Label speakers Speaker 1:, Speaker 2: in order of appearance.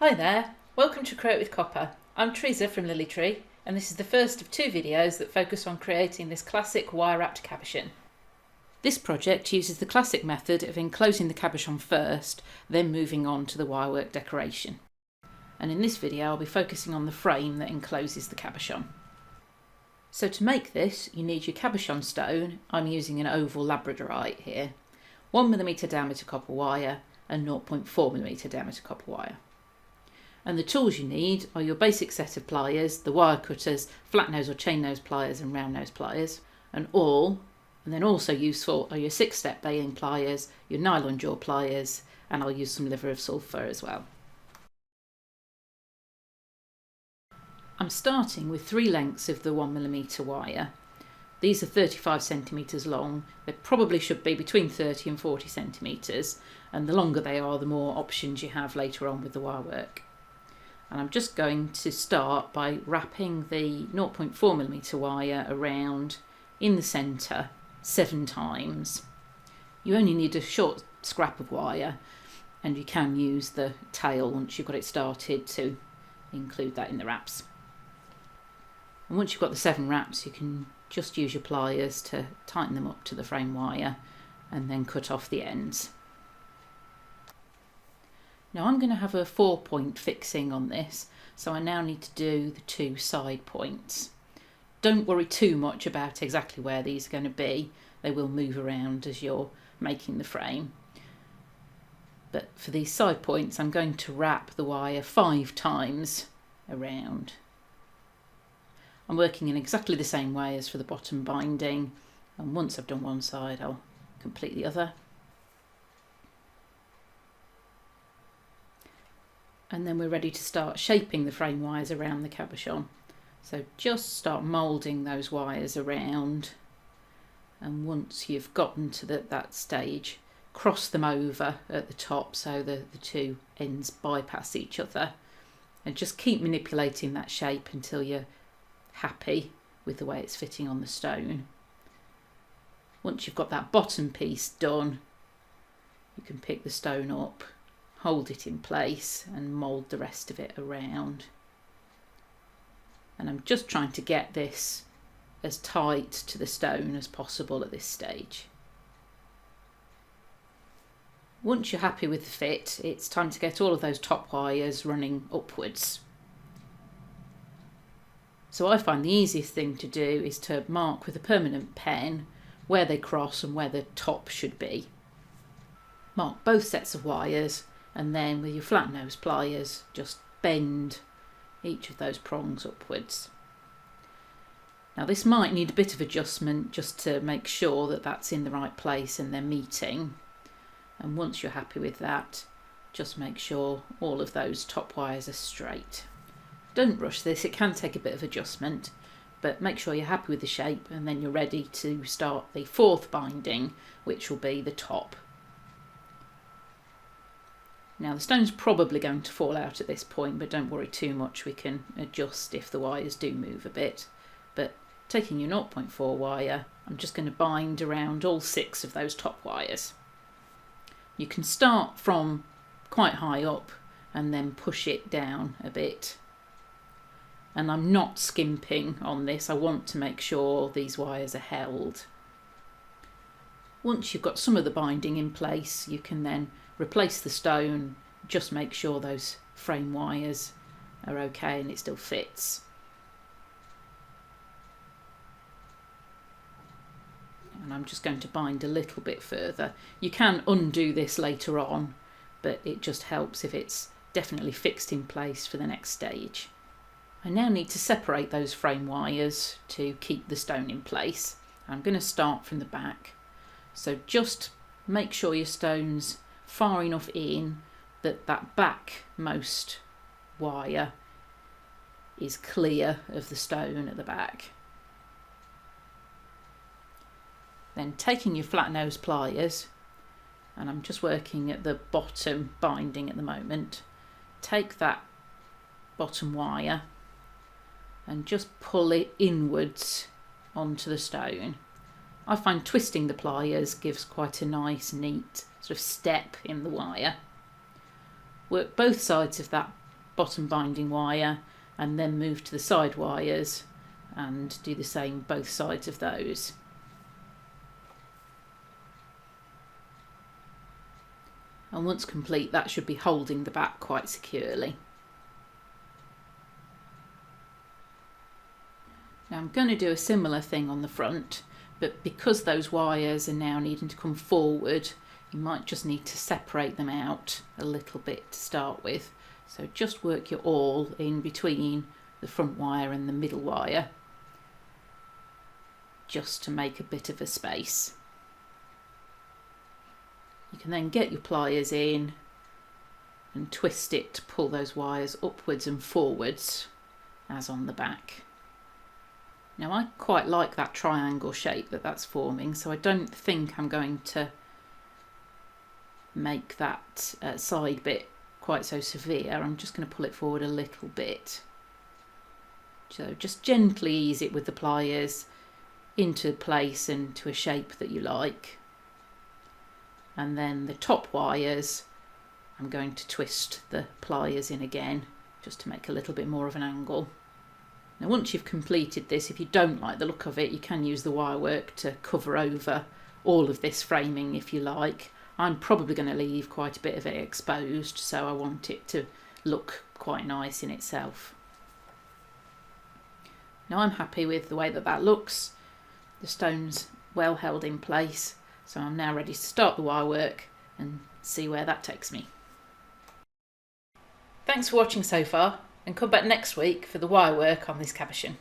Speaker 1: Hi there, welcome to Create with Copper. I'm Teresa from lilly-tree, and this is the first of two videos that focus on creating this classic wire-wrapped cabochon. This project uses the classic method of enclosing the cabochon first, then moving on to the wirework decoration. And in this video I'll be focusing on the frame that encloses the cabochon. So to make this you need your cabochon stone. I'm using an oval labradorite here, 1mm diameter copper wire and 0.4mm diameter copper wire. And the tools you need are your basic set of pliers, the wire cutters, flat nose or chain nose pliers and round nose pliers, and then also useful are your 6-step baling pliers, your nylon jaw pliers, and I'll use some liver of sulphur as well. I'm starting with 3 lengths of the 1mm wire. These are 35cm long. They probably should be between 30 and 40cm, and the longer they are the more options you have later on with the wire work. And I'm just going to start by wrapping the 0.4mm wire around in the centre 7 times. You only need a short scrap of wire, and you can use the tail once you've got it started to include that in the wraps. And once you've got the 7 wraps, you can just use your pliers to tighten them up to the frame wire and then cut off the ends. Now I'm going to have a 4-point fixing on this, so I now need to do the 2 side points. Don't worry too much about exactly where these are going to be. They will move around as you're making the frame. But for these side points I'm going to wrap the wire 5 times around. I'm working in exactly the same way as for the bottom binding, and once I've done one side I'll complete the other. And then we're ready to start shaping the frame wires around the cabochon. So just start moulding those wires around, and once you've gotten to that stage, cross them over at the top so the 2 ends bypass each other, and just keep manipulating that shape until you're happy with the way it's fitting on the stone. Once you've got that bottom piece done, you can pick the stone up, hold it in place and mould the rest of it around. And I'm just trying to get this as tight to the stone as possible at this stage. Once you're happy with the fit, it's time to get all of those top wires running upwards. So I find the easiest thing to do is to mark with a permanent pen where they cross and where the top should be. Mark both sets of wires, and then with your flat nose pliers just bend each of those prongs upwards. Now this might need a bit of adjustment just to make sure that that's in the right place and they're meeting, and once you're happy with that, just make sure all of those top wires are straight. Don't rush this, it can take a bit of adjustment, but make sure you're happy with the shape, and then you're ready to start the 4th binding, which will be the top. Now the stone's probably going to fall out at this point, but don't worry too much, we can adjust if the wires do move a bit. But taking your 0.4 wire, I'm just going to bind around all 6 of those top wires. You can start from quite high up and then push it down a bit. And I'm not skimping on this, I want to make sure these wires are held. Once you've got some of the binding in place, you can then replace the stone, just make sure those frame wires are okay and it still fits. And I'm just going to bind a little bit further. You can undo this later on, but it just helps if it's definitely fixed in place for the next stage. I now need to separate those frame wires to keep the stone in place. I'm going to start from the back. So just make sure your stone's far enough in that that backmost wire is clear of the stone at the back. Then taking your flat nose pliers, and I'm just working at the bottom binding at the moment, take that bottom wire and just pull it inwards onto the stone. I find twisting the pliers gives quite a nice, neat sort of step in the wire. Work both sides of that bottom binding wire and then move to the side wires and do the same both sides of those. And once complete, that should be holding the back quite securely. Now I'm going to do a similar thing on the front, but because those wires are now needing to come forward, you might just need to separate them out a little bit to start with. So just work your awl in between the front wire and the middle wire, just to make a bit of a space. You can then get your pliers in and twist it to pull those wires upwards and forwards as on the back. Now I quite like that triangle shape that's forming, so I don't think I'm going to make that side bit quite so severe. I'm just going to pull it forward a little bit. So just gently ease it with the pliers into place and to a shape that you like. And then the top wires, I'm going to twist the pliers in again just to make a little bit more of an angle. Now once you've completed this, if you don't like the look of it, you can use the wire work to cover over all of this framing if you like. I'm probably going to leave quite a bit of it exposed, so I want it to look quite nice in itself. Now I'm happy with the way that looks. The stone's well held in place, so I'm now ready to start the wire work and see where that takes me. Thanks for watching so far, and come back next week for the wire work on this cabochon.